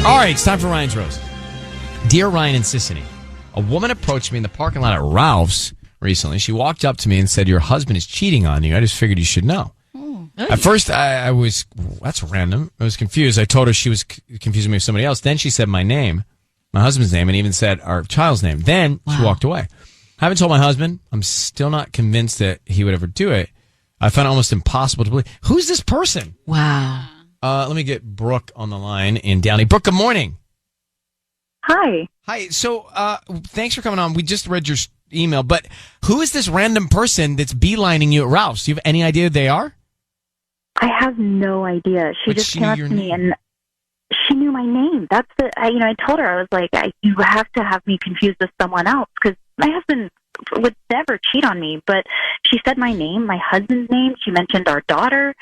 All right, it's time for Ryan's Roast. Dear Ryan and Sissany, a woman approached me in the parking lot at Ralph's recently. She walked up to me and said, your husband is cheating on you. I just figured you should know. At first, I was, that's random. I was confused. I told her she was confusing me with somebody else. Then she said my name, my husband's name, and even said our child's name. Then she walked away. I haven't told my husband. I'm still not convinced that he would ever do it. I found it almost impossible to believe. Who's this person? Wow. Let me get Brooke on the line in Downey. Brooke, good morning. Hi. Hi. So, thanks for coming on. We just read your email, but who is this random person that's beelining you at Ralph's? Do you have any idea who they are? I have no idea. She just came up to me and she knew my name. That's I told her, I was like, you have to have me confused with someone else because my husband would never cheat on me. But she said my name, my husband's name. She mentioned our daughter.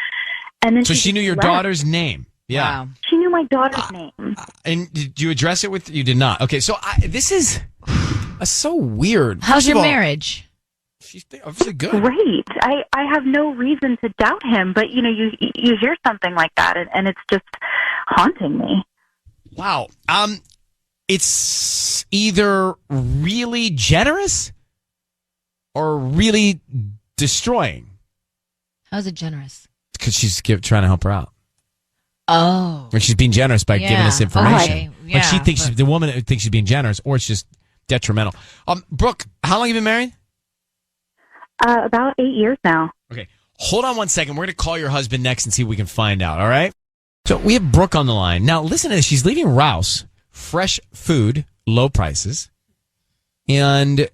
And then so she knew your daughter's name. Yeah. Wow. She knew my daughter's name. And did you address it with, you did not. Okay. So this is so weird. How's your marriage? She's obviously good. Great. I have no reason to doubt him, but you hear something like that and it's just haunting me. Wow. It's either really generous or really destroying. How's it generous? Because she's trying to help her out. Oh. Or she's being generous by giving us information. Okay. Yeah, like she thinks the woman thinks she's being generous, or it's just detrimental. Brooke, how long have you been married? About 8 years now. Okay. Hold on one second. We're going to call your husband next and see if we can find out, all right? So we have Brooke on the line. Now, listen to this. She's leaving Rouse, fresh food, low prices, and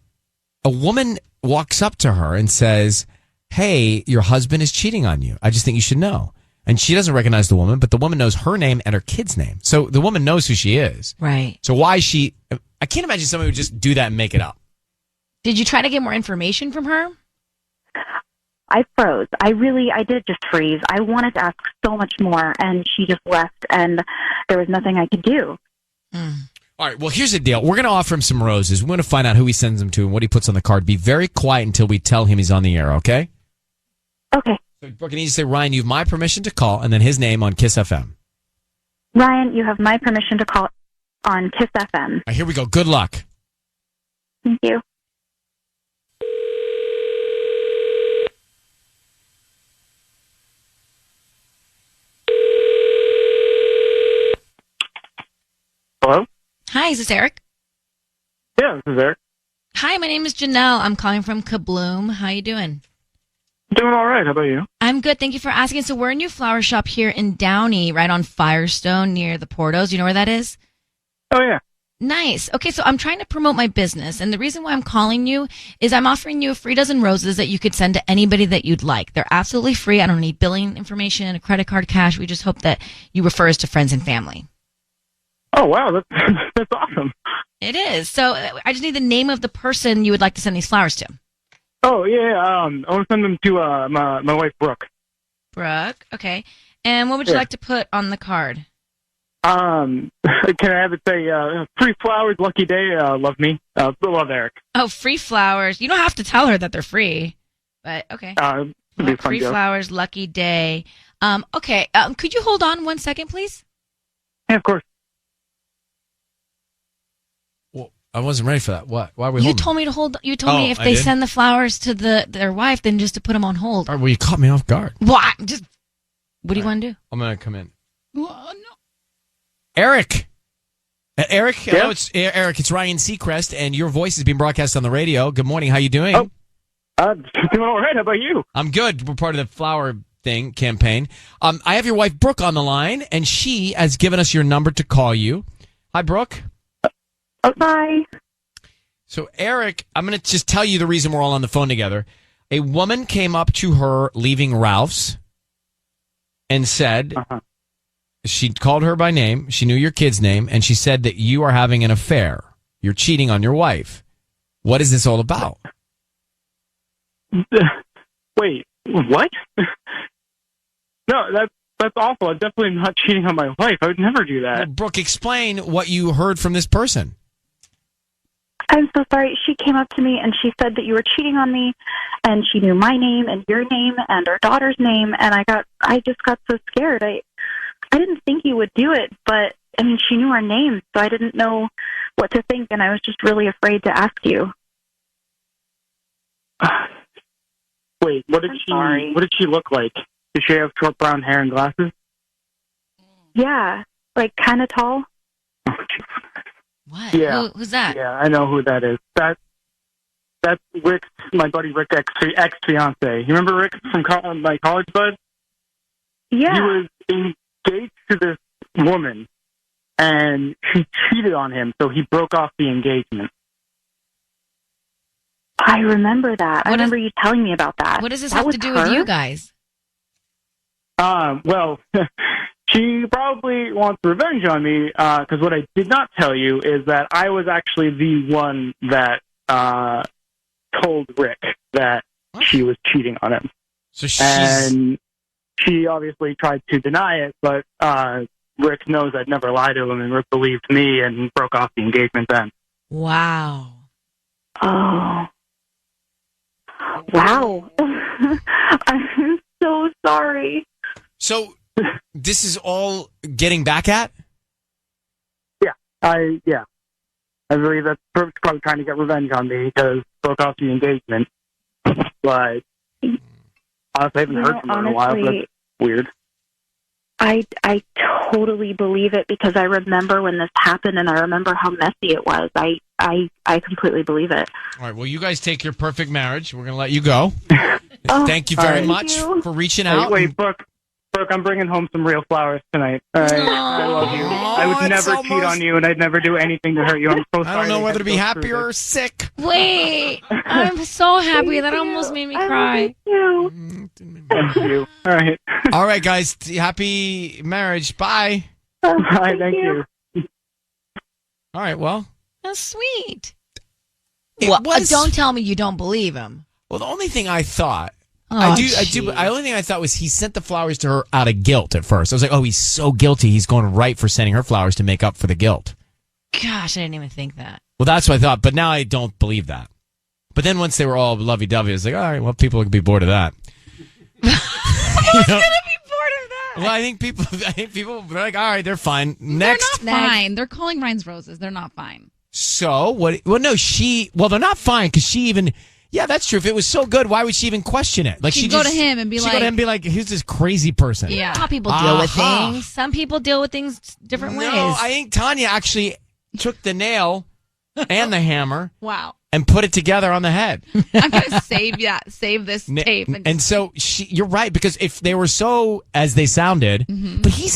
a woman walks up to her and says, hey, your husband is cheating on you. I just think you should know. And she doesn't recognize the woman, but the woman knows her name and her kid's name. So the woman knows who she is. Right. So why I can't imagine somebody would just do that and make it up. Did you try to get more information from her? I froze. I did just freeze. I wanted to ask so much more, and she just left, and there was nothing I could do. All right, well, here's the deal. We're going to offer him some roses. We're going to find out who he sends them to and what he puts on the card. Be very quiet until we tell him he's on the air, okay? Okay. So, Brooke, I need to say, Ryan, you have my permission to call, and then his name on Kiss FM. Ryan, you have my permission to call on Kiss FM. All right, here we go. Good luck. Thank you. Hello? Hi, is this Eric? Yeah, this is Eric. Hi, my name is Janelle. I'm calling from Kabloom. How you doing? Doing all right. How about you? I'm good. Thank you for asking. So we're a new flower shop here in Downey, right on Firestone near the Portos. You know where that is? Oh, yeah. Nice. Okay, so I'm trying to promote my business, and the reason why I'm calling you is I'm offering you a free dozen roses that you could send to anybody that you'd like. They're absolutely free. I don't need billing information, a credit card, cash. We just hope that you refer us to friends and family. Oh, wow. That's awesome. It is. So I just need the name of the person you would like to send these flowers to. Oh, yeah. I want to send them to my wife, Brooke. Brooke. Okay. And what would you like to put on the card? Can I have it say, free flowers, lucky day, love me. Love Eric. Oh, free flowers. You don't have to tell her that they're free, but okay. Free flowers, lucky day. Okay. Could you hold on 1 second, please? Yeah, of course. Well, I wasn't ready for that. What? Why are we You holding? told me to hold. You told me if they send the flowers to their wife, then just to put them on hold. All right, well, you caught me off guard. What? What do you want to do? I'm going to come in. Well, no. Eric. Eric, yeah? hello, it's Eric. It's Ryan Seacrest, and your voice is being broadcast on the radio. Good morning. How you doing? Oh, doing all right. How about you? I'm good. We're part of the flower thing campaign. I have your wife Brooke on the line, and she has given us your number to call you. Hi, Brooke. Oh, bye. So, Eric, I'm going to just tell you the reason we're all on the phone together. A woman came up to her leaving Ralph's and said, she called her by name, she knew your kid's name, and she said that you are having an affair. You're cheating on your wife. What is this all about? Wait, what? No, that's awful. I'm definitely not cheating on my wife. I would never do that. Well, Brooke, explain what you heard from this person. I'm so sorry. She came up to me and she said that you were cheating on me, and she knew my name and your name and our daughter's name, and I just got so scared. I didn't think you would do it, but I mean, she knew our names, so I didn't know what to think, and I was just really afraid to ask you. Wait, what did she look like? Did she have short brown hair and glasses? Yeah, like kind of tall. What? Yeah. Who's that? Yeah, I know who that is. That's Rick's, my buddy Rick's ex-fiance. You remember Rick from my college bud? Yeah. He was engaged to this woman, and she cheated on him, so he broke off the engagement. I remember that. I remember you telling me about that. What does this have to do with you guys? Well, she probably wants revenge on me, because what I did not tell you is that I was actually the one that told Rick that she was cheating on him. So and she obviously tried to deny it, but Rick knows I'd never lied to him, and Rick believed me and broke off the engagement then. Wow. Oh. Wow. I'm so sorry. So this is all getting back at? I believe that's probably trying to get revenge on me because broke off the engagement. But honestly, I haven't heard from her in a while. So that's weird. I totally believe it because I remember when this happened and I remember how messy it was. I completely believe it. All right. Well, you guys take your perfect marriage. We're going to let you go. Thank you very much for reaching out. Wait, Brooke, I'm bringing home some real flowers tonight. All right? I love you. I would never cheat on you, and I'd never do anything to hurt you. I'm so sorry. I don't know whether to be happy or sick. Wait, I'm so happy. That almost made me cry. Thank you. All right. All right, guys. Happy marriage. Bye. Bye. Thank you. All right. Well, that's sweet. Don't tell me you don't believe him. Well, the only thing I thought. Oh, The only thing I thought was he sent the flowers to her out of guilt at first. I was like, oh, he's so guilty. He's going right for sending her flowers to make up for the guilt. Gosh, I didn't even think that. Well, that's what I thought. But now I don't believe that. But then once they were all lovey-dovey, I was like, all right, well, people would be bored of that. Who's going to be bored of that? Well, I think people, they're like, all right, they're fine. Next. They're not fine. They're calling Ryan's roses. They're not fine. So, what? Well, no, they're not fine because she even... Yeah, that's true. If it was so good, why would she even question it? Like she'd go to him and be like, "Who's this crazy person?" Yeah, how people deal with things. Some people deal with things different ways. No, I think Tanya actually took the nail and the hammer. Wow. And put it together on the head. I'm gonna save this tape. And so you're right because if they were so as they sounded, but he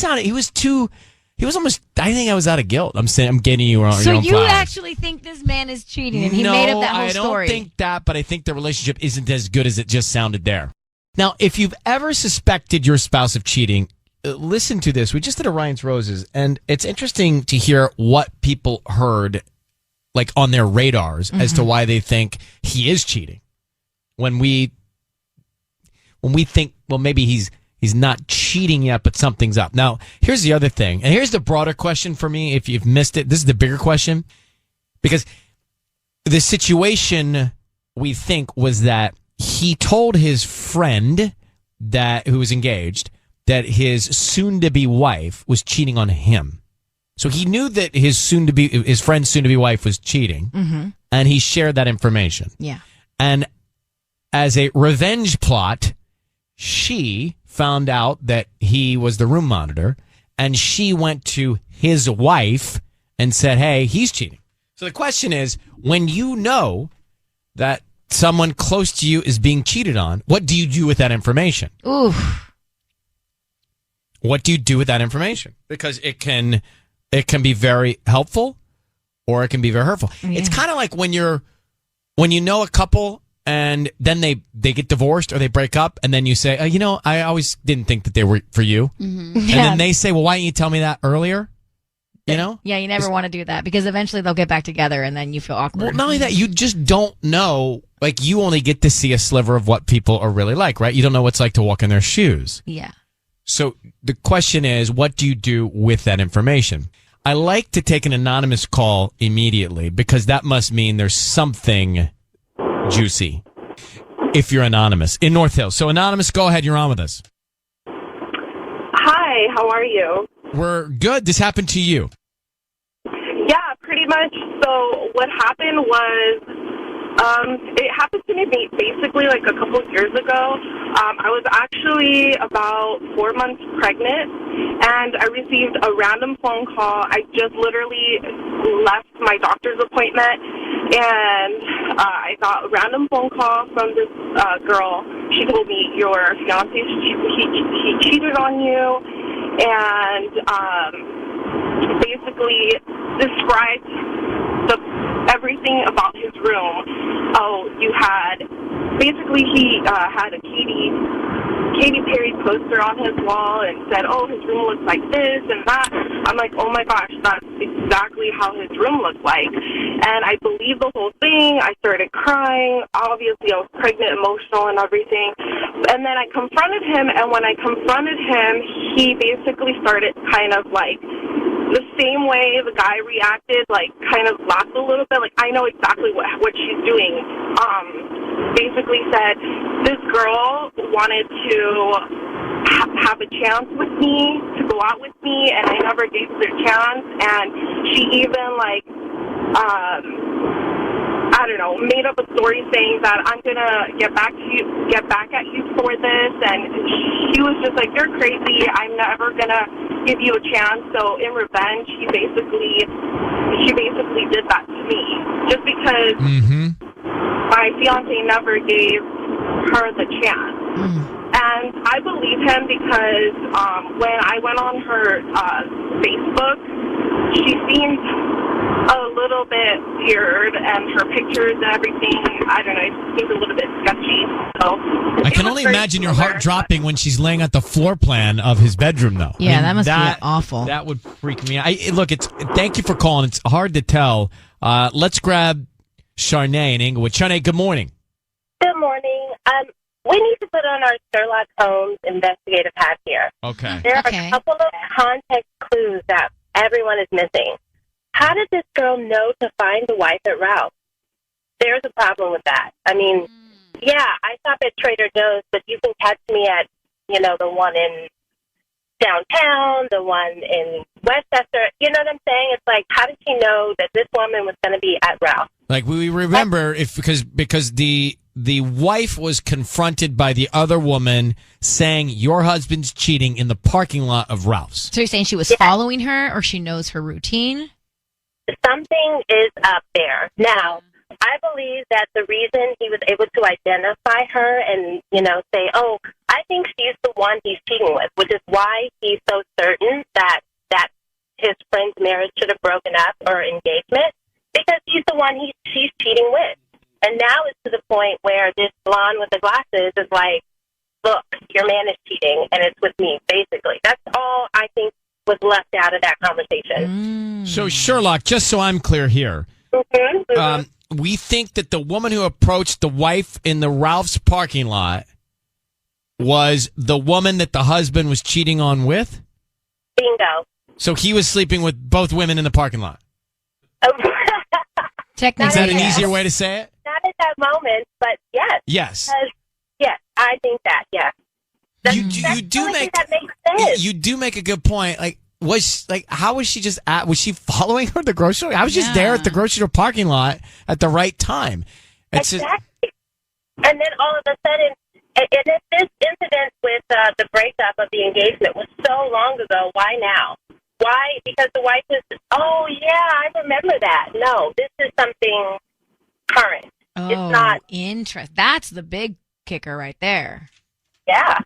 was almost. I think I was out of guilt. I'm saying I'm getting you on your own So you actually think this man is cheating, and he made up that whole story? I don't think that, but I think the relationship isn't as good as it just sounded there. Now, if you've ever suspected your spouse of cheating, listen to this. We just did a Ryan's Roses, and it's interesting to hear what people heard, like on their radars, as to why they think he is cheating. When we think, well, maybe he's not cheating yet, but something's up. Now, here's the other thing. And here's the broader question for me. If you've missed it, this is the bigger question. Because the situation, we think, was that he told his friend who was engaged that his soon-to-be wife was cheating on him. So he knew that his friend's soon-to-be wife was cheating, and he shared that information. Yeah. And as a revenge plot, she found out that he was the room monitor, and she went to his wife and said, hey, he's cheating. So the question is, when you know that someone close to you is being cheated on, what do you do with that information? Ooh. What do you do with that information? Because it can be very helpful or it can be very hurtful. Yeah. It's kind of like when you know a couple and then they get divorced or they break up, and then you say, I always didn't think that they were for you. Mm-hmm. And then they say, well, why didn't you tell me that earlier? You know? Yeah, you never want to do that because eventually they'll get back together and then you feel awkward. Well, not only that, you just don't know. Like, you only get to see a sliver of what people are really like, right? You don't know what it's like to walk in their shoes. Yeah. So the question is, what do you do with that information? I like to take an anonymous call immediately because that must mean there's something juicy if you're anonymous in North Hills. So anonymous, go ahead. You're on with us. Hi, how are you? We're good. This happened to you. Yeah, pretty much. So what happened was, it happened to me basically like a couple of years ago. I was actually about 4 months pregnant, and I received a random phone call. I just literally left my doctor's appointment, and I got a random phone call from this girl. She told me, your fiancé, he cheated on you, and basically described everything about his room. Oh, he had a Katy Perry poster on his wall and said, oh, his room looks like this and that. I'm like, oh my gosh, that's exactly how his room looked like. And I believed the whole thing. I started crying. Obviously, I was pregnant, emotional, and everything. And then I confronted him, and when I confronted him, he basically started kind of like the same way the guy reacted, like kind of laughed a little bit, like I know exactly what she's doing. Basically said this girl wanted to have a chance with me, to go out with me, and I never gave her a chance. And she even I don't know, made up a story saying that I'm gonna get back at you for this. And she was just like, you're crazy. I'm never gonna give you a chance. So in revenge, she basically did that to me, just because my fiance never gave her the chance. And I believe him because when I went on her Facebook, she seemed a little bit weird, and her pictures and everything, I don't know, it seemed a little bit sketchy. So I can only imagine your heart dropping when she's laying out the floor plan of his bedroom, though. Yeah, that must be awful. That would freak me out. Thank you for calling. It's hard to tell. Let's grab Charnay in Inglewood. Charnay, good morning. Good morning. We need to put on our Sherlock Holmes investigative hat here. Okay. There are a couple of context clues that everyone is missing. How did this girl know to find the wife at Ralph? There's a problem with that. I mean, yeah, I shop at Trader Joe's, but you can catch me at, the one in downtown, the one in Westchester. You know what I'm saying? It's like, how did she know that this woman was going to be at Ralph? Like, we remember because the wife was confronted by the other woman saying your husband's cheating in the parking lot of Ralph's. So you're saying she was following her, or she knows her routine? Something is up there. Now, I believe that the reason he was able to identify her and, say, oh, I think she's the one he's cheating with, which is why he's so certain that his friend's marriage should have broken up or engagement, because he's the one she's cheating with. And now it's to the point where this blonde with the glasses is like, look, your man is cheating, and it's with me, basically. That's all I think was left out of that conversation. So, Sherlock, just so I'm clear here, we think that the woman who approached the wife in the Ralph's parking lot was the woman that the husband was cheating on with? Bingo. So he was sleeping with both women in the parking lot? Technically, is that an easier way to say it? Not at that moment, but yes. Yes. Yes, I think that, yes. You do make that makes sense. You do make a good point. Like, how was she just was she following her at the grocery store? I was just there at the grocery store parking lot at the right time. Exactly. And then all of a sudden, and if this incident with the breakup of the engagement was so long ago, why now? Why? Because the wife is, oh, yeah, I remember that. No, this is something current. Oh, it's not. That's the big kicker right there. Yeah.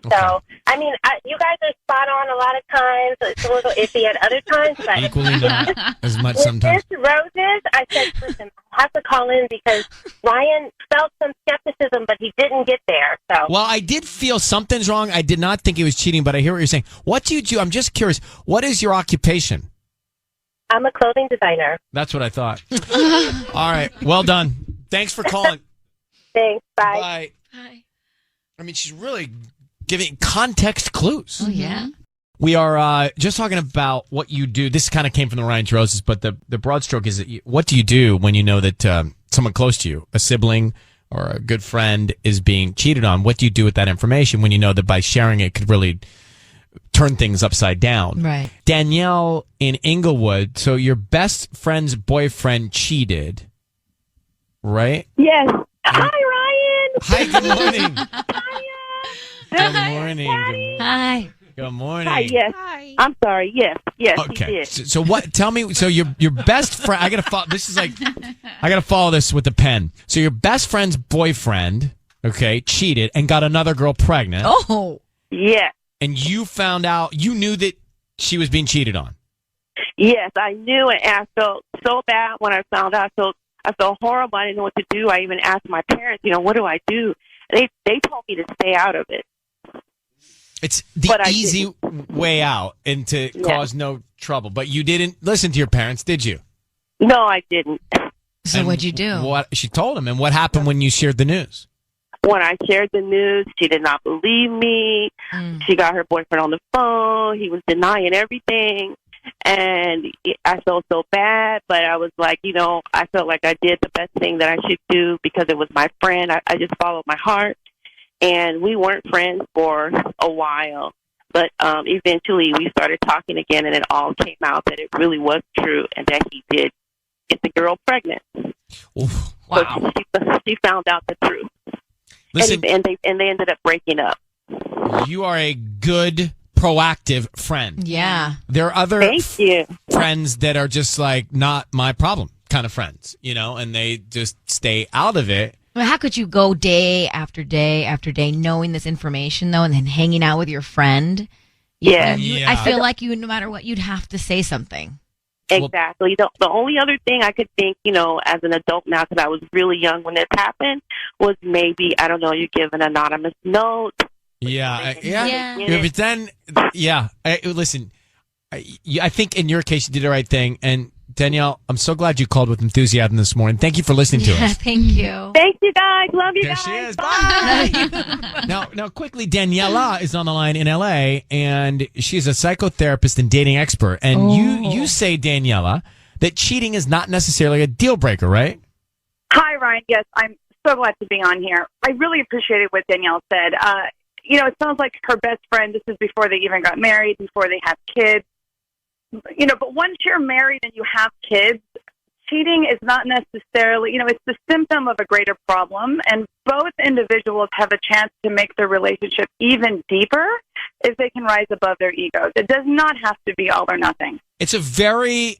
Okay. So, I mean, you guys are spot on a lot of times. It's a little iffy at other times. But equally not as much with sometimes. With roses, I said, listen, I have to call in because Ryan felt some skepticism, but he didn't get there. So. Well, I did feel something's wrong. I did not think he was cheating, but I hear what you're saying. What do you do? I'm just curious. What is your occupation? I'm a clothing designer. That's what I thought. All right. Well done. Thanks for calling. Thanks. Bye. Bye. Bye. I mean, she's really giving context clues. Oh, yeah. We are just talking about what you do. This kind of came from the Ryan's Roses, but the broad stroke is that what do you do when you know that someone close to you, a sibling or a good friend, is being cheated on? What do you do with that information when you know that by sharing it could really turn things upside down. Right. Danielle in Inglewood, so your best friend's boyfriend cheated, right? Yes. Hi, Ryan. Hi, good morning. Good morning. Hi. Good morning. Hi, yes. Hi. I'm sorry. Yes, yes, he Okay. did. So what? Tell me. So your best friend. I gotta follow. This is like, I gotta follow this with a pen. So your best friend's boyfriend, okay, cheated and got another girl pregnant. Oh. Yes. And you found out. You knew that she was being cheated on. Yes, I knew it, and I felt so bad when I found out. I felt horrible. I didn't know what to do. I even asked my parents, what do I do? They told me to stay out of it. It's the easy way out and to cause no trouble. But you didn't listen to your parents, did you? No, I didn't. So what'd you do? What she told him, and what happened when you shared the news? When I shared the news, she did not believe me. She got her boyfriend on the phone. He was denying everything. And I felt so bad, but I was like, I felt like I did the best thing that I should do because it was my friend. I just followed my heart. And we weren't friends for a while. But eventually we started talking again, and it all came out that it really was true and that he did get the girl pregnant. Oof, wow. So she found out the truth. Listen, and they ended up breaking up. You are a good, proactive friend. Yeah. There are other Thank you. friends that are just like not my problem kind of friends, and they just stay out of it. Well, how could you go day after day after day knowing this information, though, and then hanging out with your friend? Yeah. I feel like no matter what, you'd have to say something. Exactly. The only other thing I could think, as an adult now, because I was really young when this happened, was maybe, I don't know, you give an anonymous note. Yeah. Yeah. But then, listen, I think in your case you did the right thing. And Danielle, I'm so glad you called with enthusiasm this morning. Thank you for listening to us. Thank you. Thank you, guys. Love you There guys. she is. Bye. Bye. Now, quickly, Daniela is on the line in LA, and she's a psychotherapist and dating expert. And you say, Daniela, that cheating is not necessarily a deal breaker, right? Hi, Ryan. Yes, I'm so glad to be on here. I really appreciated what Danielle said. It sounds like her best friend, this is before they even got married, before they have kids. But once you're married and you have kids, cheating is not necessarily, it's the symptom of a greater problem. And both individuals have a chance to make their relationship even deeper if they can rise above their egos. It does not have to be all or nothing. It's a very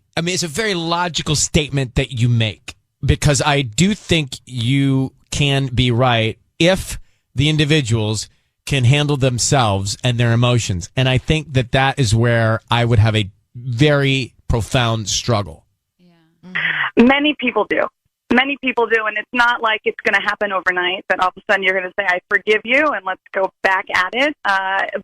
logical statement that you make, because I do think you can be right if the individuals can handle themselves and their emotions. And I think that is where I would have a very profound struggle. Yeah. Many people do. Many people do, and it's not like it's going to happen overnight, that all of a sudden you're going to say, I forgive you, and let's go back at it.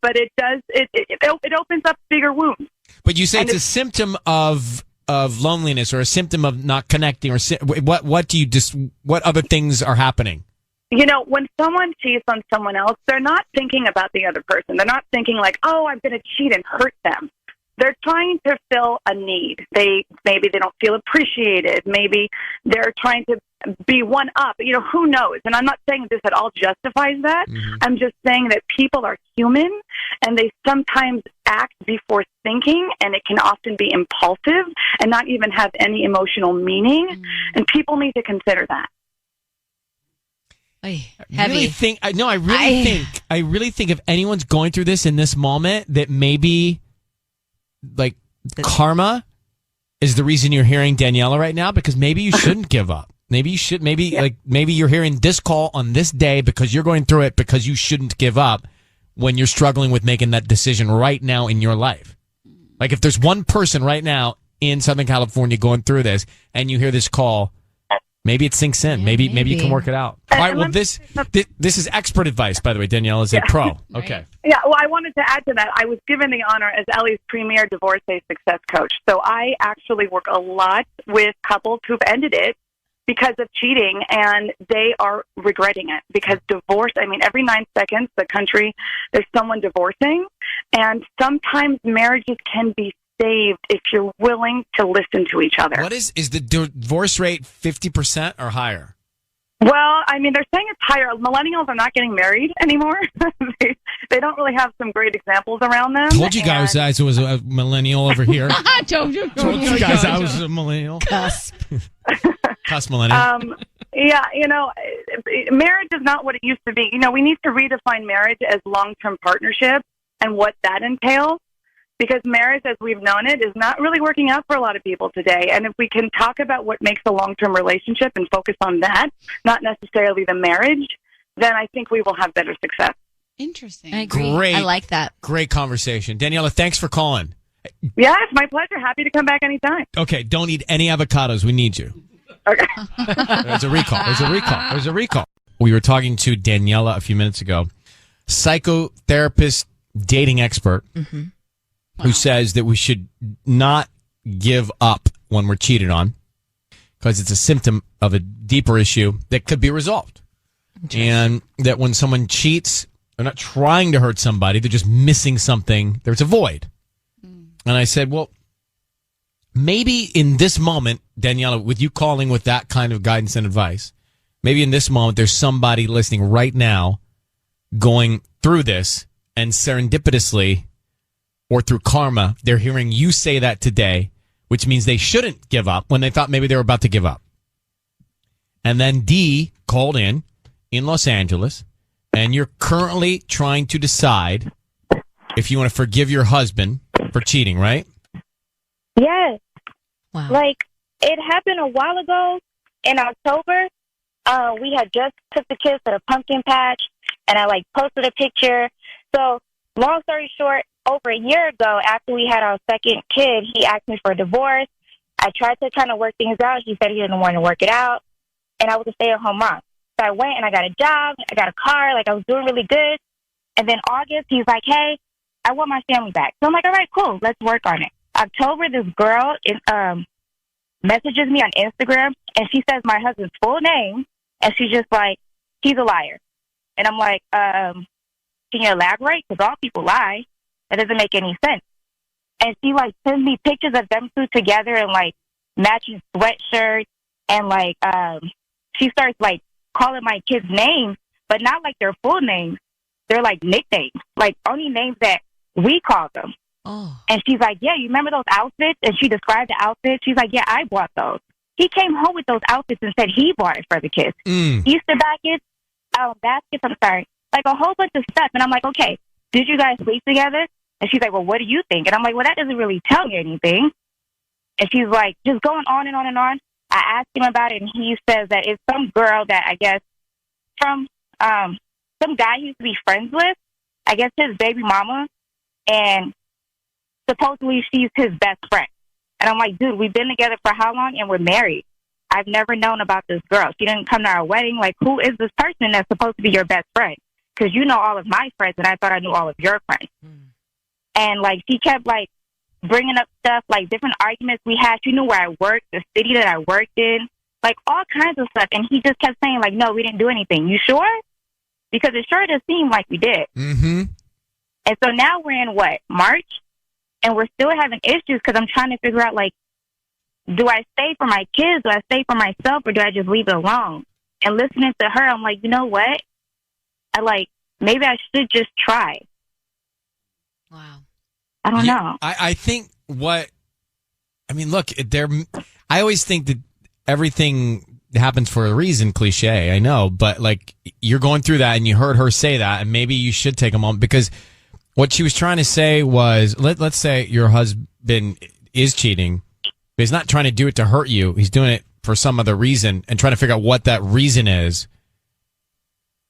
But it does, it opens up bigger wounds. But you say it's a symptom of loneliness, or a symptom of not connecting, or what other things are happening? When someone cheats on someone else, they're not thinking about the other person. They're not thinking like, oh, I'm going to cheat and hurt them. They're trying to fill a need. Maybe they don't feel appreciated. Maybe they're trying to be one up. Who knows? And I'm not saying this at all justifies that. Mm-hmm. I'm just saying that people are human, and they sometimes act before thinking, and it can often be impulsive and not even have any emotional meaning. Mm-hmm. And people need to consider that. Heavy. I really think if anyone's going through this in this moment, that maybe like karma is the reason you're hearing Daniela right now, because maybe you shouldn't give up. Maybe you should. Maybe you're hearing this call on this day because you're going through it, because you shouldn't give up when you're struggling with making that decision right now in your life. Like if there's one person right now in Southern California going through this, and you hear this call, maybe it sinks in. Yeah, maybe you can work it out. All right. Well, this is expert advice, by the way. Danielle is a pro. Okay. Yeah. Well, I wanted to add to that. I was given the honor as Ellie's premier divorcee success coach. So I actually work a lot with couples who've ended it because of cheating, and they are regretting it, because divorce, every 9 seconds, there's someone divorcing, and sometimes marriages can be saved if you're willing to listen to each other. What is the divorce rate 50% or higher? Well, I mean, they're saying it's higher. Millennials are not getting married anymore. they don't really have some great examples around them. Told you guys I was a millennial over here. Told you guys I was a millennial. Cusp. Cusp millennial. Yeah, marriage is not what it used to be. We need to redefine marriage as long-term partnership and what that entails. Because marriage, as we've known it, is not really working out for a lot of people today. And if we can talk about what makes a long-term relationship and focus on that, not necessarily the marriage, then I think we will have better success. Interesting. I agree. Great. I like that. Great conversation. Daniela, thanks for calling. Yeah, it's my pleasure. Happy to come back anytime. Okay, don't eat any avocados. We need you. Okay. There's a recall. We were talking to Daniela a few minutes ago, psychotherapist, dating expert. Mm-hmm. Who says that we should not give up when we're cheated on because it's a symptom of a deeper issue that could be resolved. And that when someone cheats, they're not trying to hurt somebody, they're just missing something. There's a void. And I said, well, maybe in this moment, Daniela, with you calling with that kind of guidance and advice, maybe in this moment, there's somebody listening right now going through this and serendipitously or through karma, they're hearing you say that today, which means they shouldn't give up when they thought maybe they were about to give up. And then D called in Los Angeles, and you're currently trying to decide if you want to forgive your husband for cheating, right? Yes. Wow. Like, it happened a while ago in October. We had just took the kids to the pumpkin patch, and I, posted a picture. So, long story short, over a year ago, after we had our second kid, he asked me for a divorce. I tried to kind of work things out. He said he didn't want to work it out, and I was a stay-at-home mom. So I went and I got a job. I got a car. I was doing really good. And then August, he's like, hey, I want my family back. So I'm like, all right, cool. Let's work on it. October, this girl messages me on Instagram, and she says my husband's full name, and she's just like, he's a liar. And I'm like, can you elaborate? Because all people lie. That doesn't make any sense. And she sends me pictures of them two together in matching sweatshirts, and she starts calling my kids names, but not their full names. They're nicknames, only names that we call them. Oh. And she's like, yeah, you remember those outfits? And she described the outfits. She's like, yeah, I bought those. He came home with those outfits and said he bought it for the kids. Easter baskets, I'm sorry, a whole bunch of stuff. And I'm like, okay, did you guys sleep together? And she's like, well, what do you think? And I'm like, well, that doesn't really tell me anything. And she's like, just going on and on and on. I asked him about it, and he says that it's some girl that I guess from some guy he used to be friends with, I guess his baby mama, and supposedly she's his best friend. And I'm like, dude, we've been together for how long, and we're married? I've never known about this girl. She didn't come to our wedding. Who is this person that's supposed to be your best friend? Because you know all of my friends, and I thought I knew all of your friends. And, she kept, bringing up stuff, different arguments we had. She knew where I worked, the city that I worked in, all kinds of stuff. And he just kept saying, no, we didn't do anything. You sure? Because it sure does seem like we did. Mm-hmm. And so now we're in, March? And we're still having issues because I'm trying to figure out, do I stay for my kids? Do I stay for myself? Or do I just leave it alone? And listening to her, I'm like, you know what? Maybe I should just try. Wow. I don't know. I think look, I always think that everything happens for a reason, cliche, I know, but you're going through that and you heard her say that, and maybe you should take a moment, because what she was trying to say was, let's say your husband is cheating, but he's not trying to do it to hurt you. He's doing it for some other reason, and trying to figure out what that reason is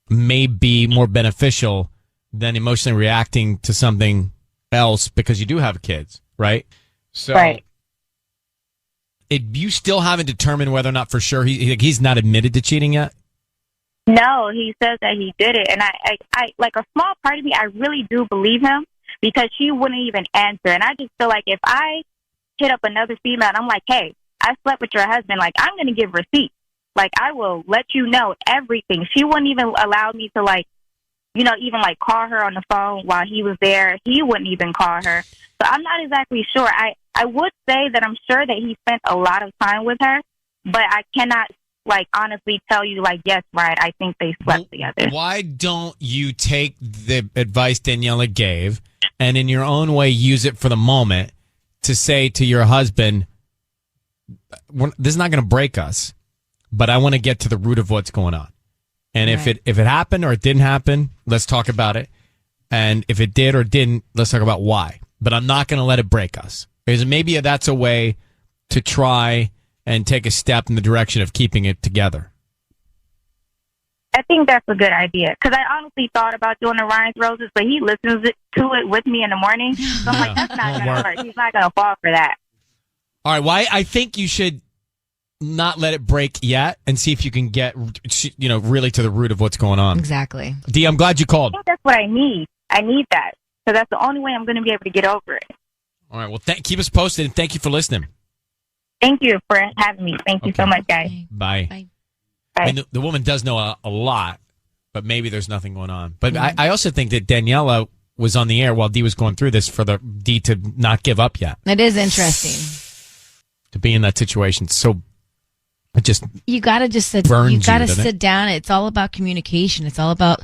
may be more beneficial than emotionally reacting to something else, because you do have kids, right? So, right. You still haven't determined whether or not for sure he's not admitted to cheating yet? No, he says that he did it. And I a small part of me, I really do believe him, because she wouldn't even answer. And I just feel like if I hit up another female and I'm like, hey, I slept with your husband, I'm going to give receipts. I will let you know everything. She wouldn't even allow me to even call her on the phone while he was there. He wouldn't even call her. So I'm not exactly sure. I would say that I'm sure that he spent a lot of time with her, but I cannot like honestly tell you like, yes, right, I think they slept together. Why don't you take the advice Daniela gave and in your own way use it for the moment to say to your husband, this is not going to break us, but I want to get to the root of what's going on. And if it happened or it didn't happen, let's talk about it. And if it did or didn't, let's talk about why. But I'm not going to let it break us. Because maybe that's a way to try and take a step in the direction of keeping it together. I think that's a good idea. Because I honestly thought about doing the Ryan's Roses, but he listens to it with me in the morning. So I'm like, that's not going to work. He's not going to fall for that. All right. Well, I think you should not let it break yet and see if you can get, really to the root of what's going on. Exactly. Dee, I'm glad you called. I think that's what I need. I need that. So that's the only way I'm going to be able to get over it. All right. Well, keep us posted, and thank you for listening. Thank you for having me. Thank you so much, guys. Bye. Bye. I mean, the woman does know a lot, but maybe there's nothing going on. But I also think that Daniela was on the air while Dee was going through this for Dee to not give up yet. It is interesting. To be in that situation. So it just you got to just sit down. It's all about communication. It's all about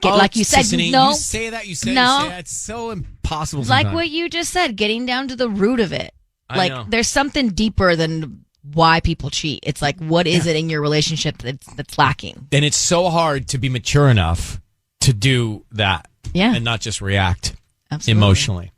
like you said. No, you say that. You say that. It's so impossible. Sometimes. Like what you just said, getting down to the root of it. I know. There's something deeper than why people cheat. It's like, what is it in your relationship that's lacking? And it's so hard to be mature enough to do that. Yeah. And not just react Absolutely. emotionally.